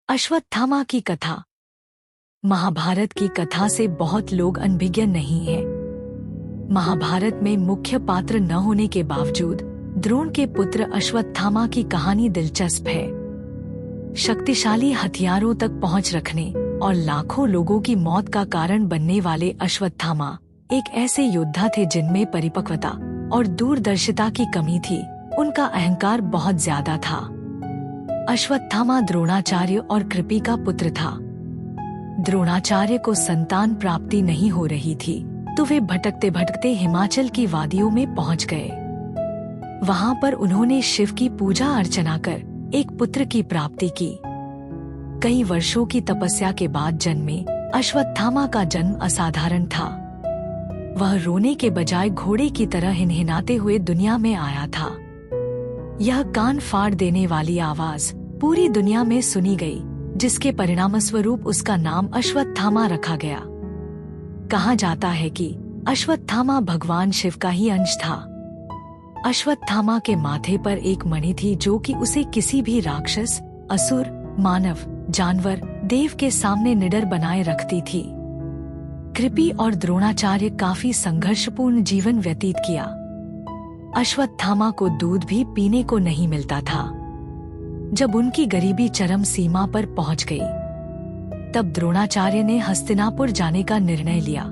अश्वत्थामा की कथा। महाभारत की कथा से बहुत लोग अनभिज्ञ नहीं हैं। महाभारत में मुख्य पात्र न होने के बावजूद द्रोण के पुत्र अश्वत्थामा की कहानी दिलचस्प है। शक्तिशाली हथियारों तक पहुंच रखने और लाखों लोगों की मौत का कारण बनने वाले अश्वत्थामा एक ऐसे योद्धा थे जिनमें परिपक्वता और दूरदर्शिता की कमी थी। उनका अहंकार बहुत ज्यादा था। अश्वत्थामा द्रोणाचार्य और कृपि का पुत्र था। द्रोणाचार्य को संतान प्राप्ति नहीं हो रही थी तो वे भटकते भटकते हिमाचल की वादियों में पहुंच गए। वहां पर उन्होंने शिव की पूजा अर्चना कर एक पुत्र की प्राप्ति की। कई वर्षों की तपस्या के बाद जन्मे अश्वत्थामा का जन्म असाधारण था। वह रोने के बजाय घोड़े की तरह हिनहिनाते हुए दुनिया में आया था। यह कान फाड़ देने वाली आवाज पूरी दुनिया में सुनी गई, जिसके परिणामस्वरूप उसका नाम अश्वत्थामा रखा गया। कहा जाता है कि अश्वत्थामा भगवान शिव का ही अंश था। अश्वत्थामा के माथे पर एक मणि थी जो कि उसे किसी भी राक्षस, असुर, मानव, जानवर, देव के सामने निडर बनाए रखती थी। कृपि और द्रोणाचार्य काफी संघर्षपूर्ण जीवन व्यतीत किया। अश्वत्थामा को दूध भी पीने को नहीं मिलता था। जब उनकी गरीबी चरम सीमा पर पहुंच गई, तब द्रोणाचार्य ने हस्तिनापुर जाने का निर्णय लिया।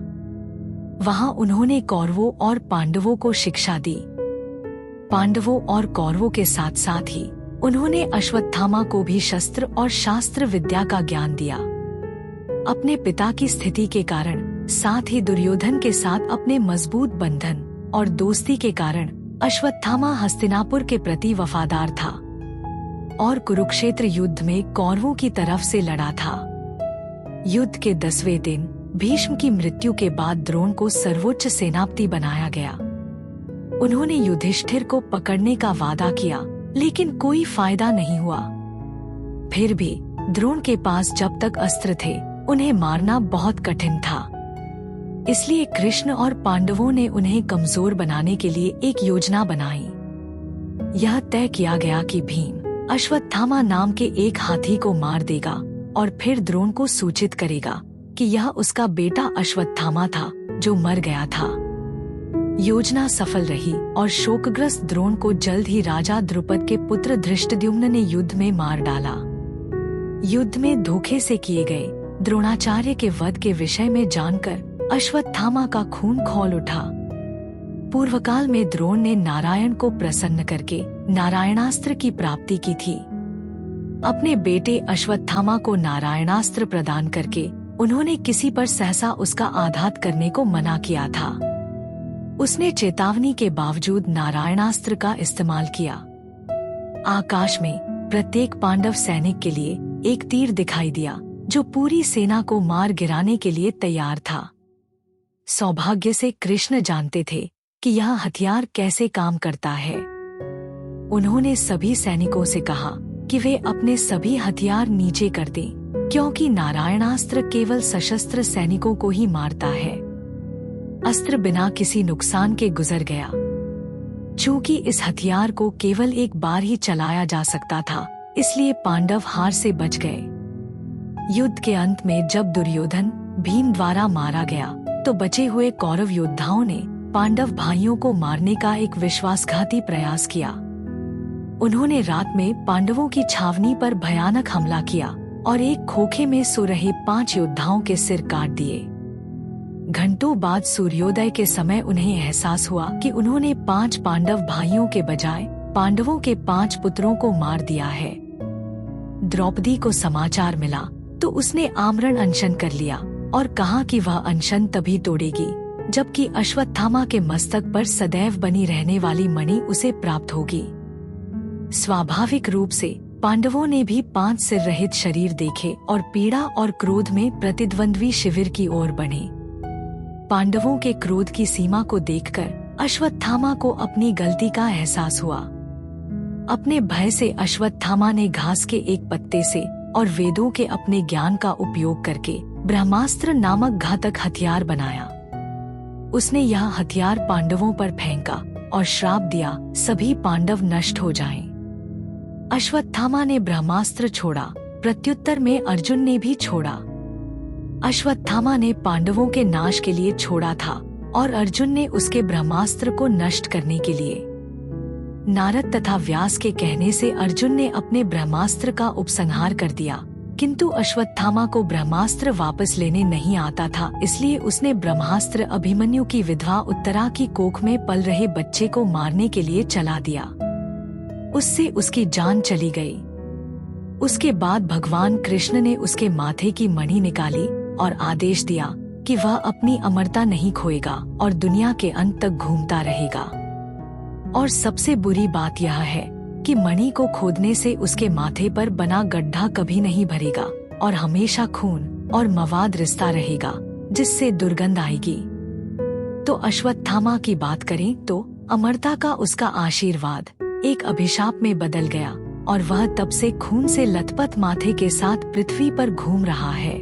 वहां उन्होंने कौरवों और पांडवों को शिक्षा दी। पांडवों और कौरवों के साथ साथ ही उन्होंने अश्वत्थामा को भी शस्त्र और शास्त्र विद्या का ज्ञान दिया। अपने पिता की स्थिति के कारण, साथ ही दुर्योधन के साथ अपने मजबूत बंधन और दोस्ती के कारण अश्वत्थामा हस्तिनापुर के प्रति वफादार था और कुरुक्षेत्र युद्ध में कौरवों की तरफ से लड़ा था। युद्ध के 10वें दिन भीष्म की मृत्यु के बाद द्रोण को सर्वोच्च सेनापति बनाया गया। उन्होंने युधिष्ठिर को पकड़ने का वादा किया, लेकिन कोई फायदा नहीं हुआ। फिर भी द्रोण के पास जब तक अस्त्र थे, उन्हें मारना बहुत कठिन था। इसलिए कृष्ण और पांडवों ने उन्हें कमजोर बनाने के लिए एक योजना बनाई। यह तय किया गया कि भीम अश्वत्थामा नाम के एक हाथी को मार देगा और फिर द्रोण को सूचित करेगा कि यह उसका बेटा अश्वत्थामा था जो मर गया था। योजना सफल रही और शोकग्रस्त द्रोण को जल्द ही राजा द्रुपद के पुत्र धृष्टद्युम्न ने युद्ध में मार डाला। युद्ध में धोखे से किए गए द्रोणाचार्य के वध के विषय में जानकर अश्वत्थामा का खून खौल उठा। पूर्वकाल में द्रोण ने नारायण को प्रसन्न करके नारायणास्त्र की प्राप्ति की थी। अपने बेटे अश्वत्थामा को नारायणास्त्र प्रदान करके उन्होंने किसी पर सहसा उसका आघात करने को मना किया था। उसने चेतावनी के बावजूद नारायणास्त्र का इस्तेमाल किया। आकाश में प्रत्येक पांडव सैनिक के लिए एक तीर दिखाई दिया जो पूरी सेना को मार गिराने के लिए तैयार था। सौभाग्य से कृष्ण जानते थे कि यह हथियार कैसे काम करता है। उन्होंने सभी सैनिकों से कहा कि वे अपने सभी हथियार नीचे कर दें, क्योंकि नारायणास्त्र केवल सशस्त्र सैनिकों को ही मारता है। अस्त्र बिना किसी नुकसान के गुजर गया। चूंकि इस हथियार को केवल एक बार ही चलाया जा सकता था, इसलिए पांडव हार से बच गए। युद्ध के अंत में जब दुर्योधन भीम द्वारा मारा गया, तो बचे हुए कौरव योद्धाओं ने पांडव भाइयों को मारने का एक विश्वासघाती प्रयास किया। उन्होंने रात में पांडवों की छावनी पर भयानक हमला किया और एक खोखे में सो रहे 5 योद्धाओं के सिर काट दिए। घंटों बाद सूर्योदय के समय उन्हें एहसास हुआ कि उन्होंने 5 पांडव भाइयों के बजाय पांडवों के 5 पुत्रों को मार दिया है। द्रौपदी को समाचार मिला तो उसने आमरण अनशन कर लिया और कहा कि वह अनशन तभी तोड़ेगी जबकि अश्वत्थामा के मस्तक पर सदैव बनी रहने वाली मणि उसे प्राप्त होगी। स्वाभाविक रूप से पांडवों ने भी 5 सिर रहित शरीर देखे और पीड़ा और क्रोध में प्रतिद्वंद्वी शिविर की ओर बढ़े। पांडवों के क्रोध की सीमा को देखकर अश्वत्थामा को अपनी गलती का एहसास हुआ। अपने भय से अश्वत्थामा ने घास के एक पत्ते से और वेदों के अपने ज्ञान का उपयोग करके ब्रह्मास्त्र नामक घातक हथियार बनाया। उसने यह हथियार पांडवों पर फेंका और श्राप दिया, सभी पांडव नष्ट हो जाएं। अश्वत्थामा ने ब्रह्मास्त्र छोड़ा, प्रत्युत्तर में अर्जुन ने भी छोड़ा। अश्वत्थामा ने पांडवों के नाश के लिए छोड़ा था और अर्जुन ने उसके ब्रह्मास्त्र को नष्ट करने के लिए। नारद तथा व्यास के कहने से अर्जुन ने अपने ब्रह्मास्त्र का उपसंहार कर दिया, किंतु अश्वत्थामा को ब्रह्मास्त्र वापस लेने नहीं आता था, इसलिए उसने ब्रह्मास्त्र अभिमन्यु की विधवा उत्तरा की कोख में पल रहे बच्चे को मारने के लिए चला दिया। उससे उसकी जान चली गई। उसके बाद भगवान कृष्ण ने उसके माथे की मणि निकाली और आदेश दिया कि वह अपनी अमरता नहीं खोएगा और दुनिया के अंत तक घूमता रहेगा। और सबसे बुरी बात यह है कि मणि को खोदने से उसके माथे पर बना गड्ढा कभी नहीं भरेगा और हमेशा खून और मवाद रिसता रहेगा, जिससे दुर्गंध आएगी। तो अश्वत्थामा की बात करें तो अमरता का उसका आशीर्वाद एक अभिशाप में बदल गया और वह तब से खून से लथपथ माथे के साथ पृथ्वी पर घूम रहा है।